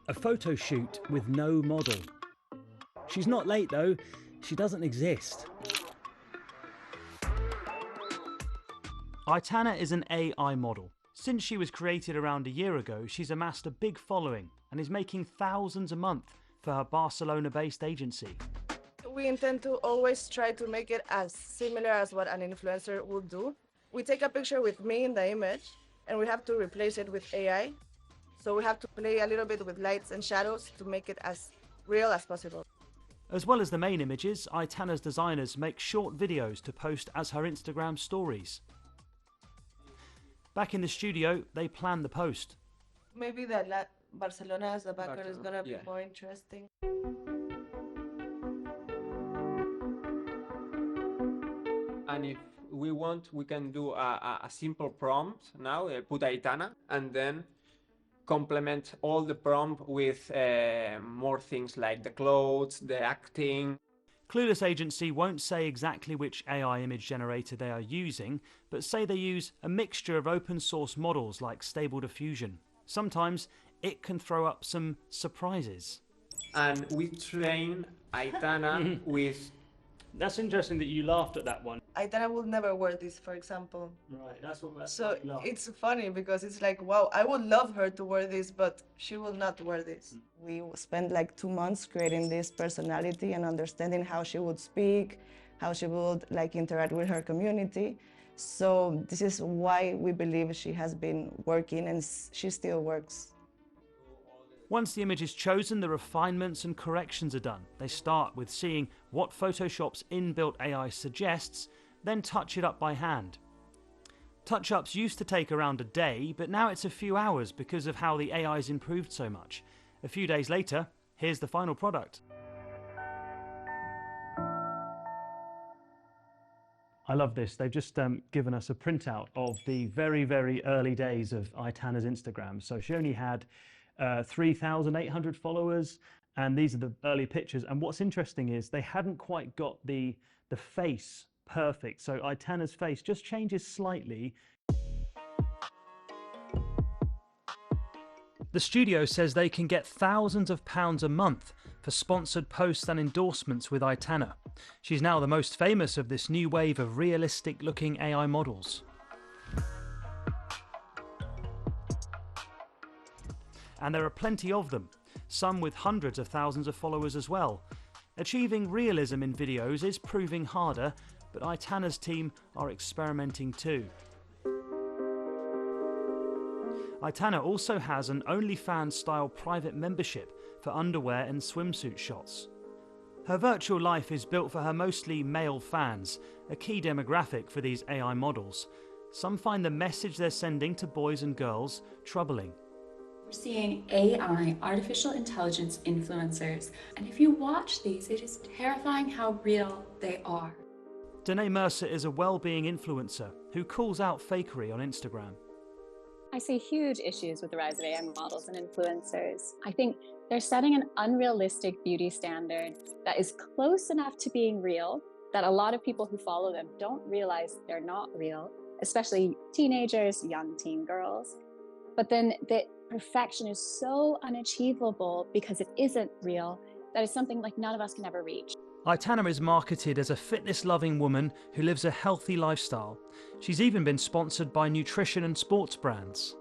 A photo shoot with no model. She's not late though, she doesn't exist. Aitana is an AI model. Since she was created around a year ago, she's amassed a big following and is making thousands a month for her Barcelona-based agency. We intend to always try to make it as similar as what an influencer would do. We take a picture with me in the image and we have to replace it with AI. So we have to play a little bit with lights and shadows to make it as real as possible. As well as the main images, Aitana's designers make short videos to post as her Instagram stories. Back in the studio, they plan the post. Maybe Barcelona as the background is gonna be more interesting. And if we want, we can do a simple prompt now, put Aitana, and then complement all the prompt with more things like the clothes, the acting. Clueless Agency won't say exactly which AI image generator they are using, but say they use a mixture of open source models like Stable Diffusion. Sometimes it can throw up some surprises. And we train Aitana with... That's interesting that you laughed at that one. Aitana will never wear this, for example. Right, that's what. So it's funny because it's like, wow, I would love her to wear this, but she will not wear this. We spent like 2 months creating this personality and understanding how she would speak, how she would like interact with her community. So this is why we believe she has been working and she still works. Once the image is chosen, the refinements and corrections are done. They start with seeing what Photoshop's inbuilt AI suggests, then touch it up by hand. Touch-ups used to take around a day, but now it's a few hours because of how the AI's improved so much. A few days later, here's the final product. I love this. They've just given us a printout of the very, very early days of Aitana's Instagram. So she only had 3,800 followers, and these are the early pictures. And what's interesting is they hadn't quite got the face perfect. So Aitana's face just changes slightly. The studio says they can get thousands of pounds a month for sponsored posts and endorsements with Aitana. She's now the most famous of this new wave of realistic-looking AI models. And there are plenty of them, some with hundreds of thousands of followers as well. Achieving realism in videos is proving harder, but Aitana's team are experimenting too. Aitana also has an OnlyFans-style private membership for underwear and swimsuit shots. Her virtual life is built for her mostly male fans, a key demographic for these AI models. Some find the message they're sending to boys and girls troubling. We're seeing AI, artificial intelligence influencers, and if you watch these, it is terrifying how real they are. Danae Mercer is a well-being influencer who calls out fakery on Instagram. I see huge issues with the rise of AI models and influencers. I think they're setting an unrealistic beauty standard that is close enough to being real that a lot of people who follow them don't realize they're not real, especially teenagers, young teen girls. But then the perfection is so unachievable because it isn't real that it's something like none of us can ever reach. Aitana is marketed as a fitness-loving woman who lives a healthy lifestyle. She's even been sponsored by nutrition and sports brands.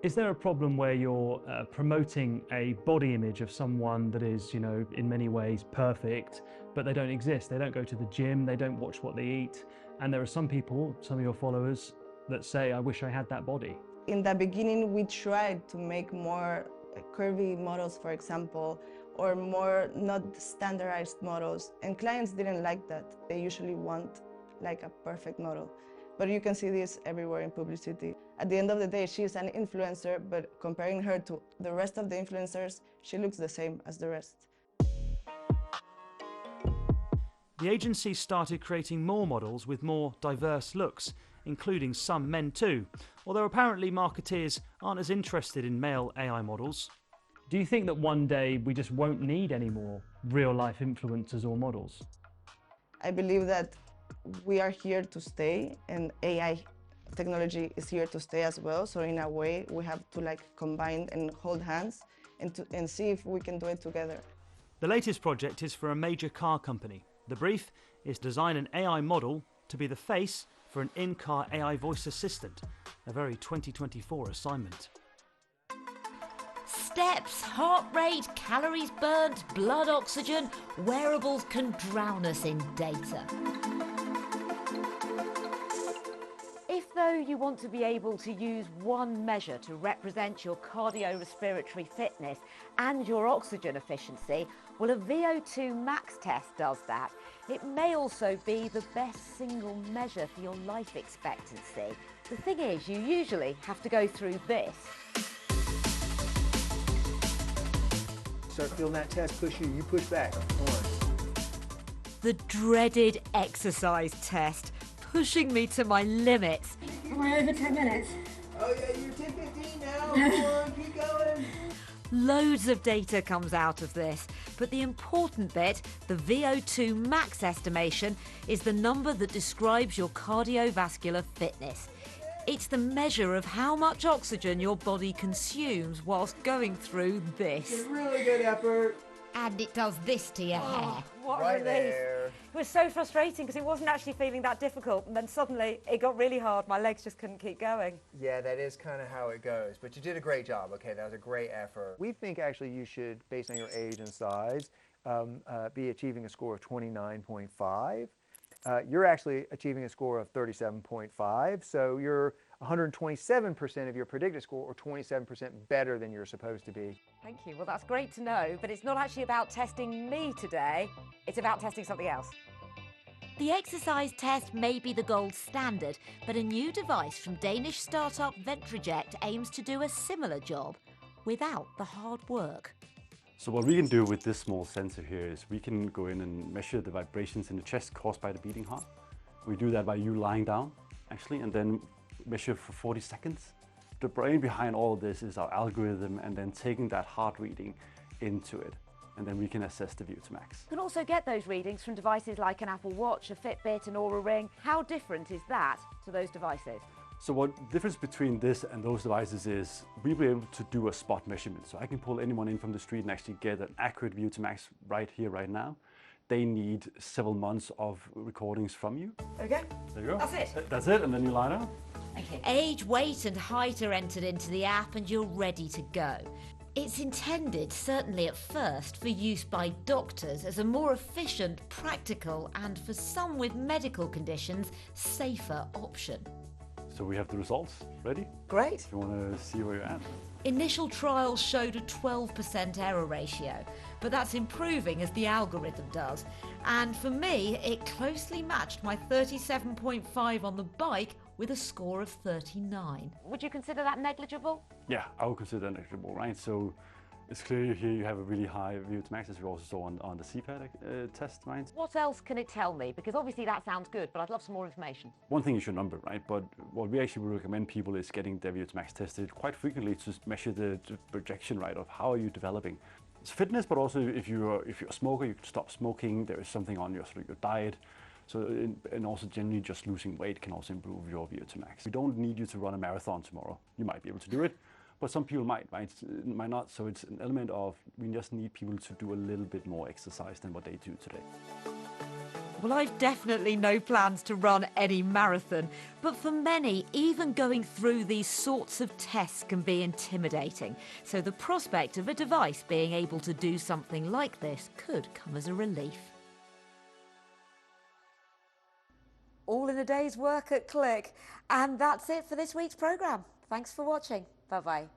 Is there a problem where you're promoting a body image of someone that is, you know, in many ways perfect, but they don't exist? They don't go to the gym, they don't watch what they eat, and there are some people, some of your followers, that say, I wish I had that body. In the beginning, we tried to make more curvy models, for example, or more not standardized models, and clients didn't like that. They usually want like a perfect model. But you can see this everywhere in publicity. At the end of the day, she's an influencer, but comparing her to the rest of the influencers, she looks the same as the rest. The agency started creating more models with more diverse looks, including some men too, although apparently marketeers aren't as interested in male AI models. Do you think that one day we just won't need any more real-life influencers or models? I believe that we are here to stay, and AI technology is here to stay as well. So in a way, we have to like combine and hold hands and see if we can do it together. The latest project is for a major car company. The brief is to design an AI model to be the face for an in-car AI voice assistant, a very 2024 assignment. Steps, heart rate, calories burnt, blood oxygen, wearables can drown us in data. If, though, you want to be able to use one measure to represent your cardiorespiratory fitness and your oxygen efficiency, well, a VO2 max test does that. It may also be the best single measure for your life expectancy. The thing is, you usually have to go through this. Start feeling that test, push you push back. Come on. The dreaded exercise test, pushing me to my limits. We're over 10 minutes. Oh yeah, you're 10:15 now. Come on, keep going. Loads of data comes out of this, but the important bit, the VO2 max estimation, is the number that describes your cardiovascular fitness. It's the measure of how much oxygen your body consumes whilst going through this. It's really good effort. And it does this to your hair. What Right a relief. there. It was so frustrating because it wasn't actually feeling that difficult, and then suddenly it got really hard. My legs just couldn't keep going. Yeah, that is kind of how it goes. But you did a great job. Okay, that was a great effort. We think actually you should, based on your age and size, be achieving a score of 29.5. You're actually achieving a score of 37.5, so you're 127% of your predicted score, or 27% better than you're supposed to be. Thank you. Well, that's great to know, but it's not actually about testing me today. It's about testing something else. The exercise test may be the gold standard, but a new device from Danish startup Ventroject aims to do a similar job without the hard work. So what we can do with this small sensor here is we can go in and measure the vibrations in the chest caused by the beating heart. We do that by you lying down, actually, and then measure for 40 seconds. The brain behind all of this is our algorithm, and then taking that heart reading into it. And then we can assess the VO2 max. You can also get those readings from devices like an Apple Watch, a Fitbit, an Oura Ring. How different is that to those devices? So what the difference between this and those devices is we'll be able to do a spot measurement. So I can pull anyone in from the street and actually get an accurate VO2 max right here, right now. They need several months of recordings from you. Okay. There you go. That's it. That's it, and then you lie down. Okay. Age, weight and height are entered into the app and you're ready to go. It's intended, certainly at first, for use by doctors as a more efficient, practical and, for some with medical conditions, safer option. So we have the results ready. Great. If you want to see where you're at. Initial trials showed a 12% error ratio, but that's improving as the algorithm does. And for me, it closely matched my 37.5 on the bike with a score of 39. Would you consider that negligible? Yeah, I would consider that negligible, right? So it's clear here you have a really high VO2 max, as we also saw on the CPAD test, right? What else can it tell me? Because obviously that sounds good, but I'd love some more information. One thing you should remember, right? But what we actually recommend people is getting their VO2 max tested quite frequently to measure the projection, right, of how are you developing. It's fitness, but also if you're a smoker, you can stop smoking. There is something on your diet. So, and also generally just losing weight can also improve your VO2 max. We don't need you to run a marathon tomorrow. You might be able to do it, but some people might not. So it's an element of, we just need people to do a little bit more exercise than what they do today. Well, I've definitely no plans to run any marathon, but for many, even going through these sorts of tests can be intimidating. So the prospect of a device being able to do something like this could come as a relief. All in a day's work at Click. And that's it for this week's programme. Thanks for watching. Bye-bye.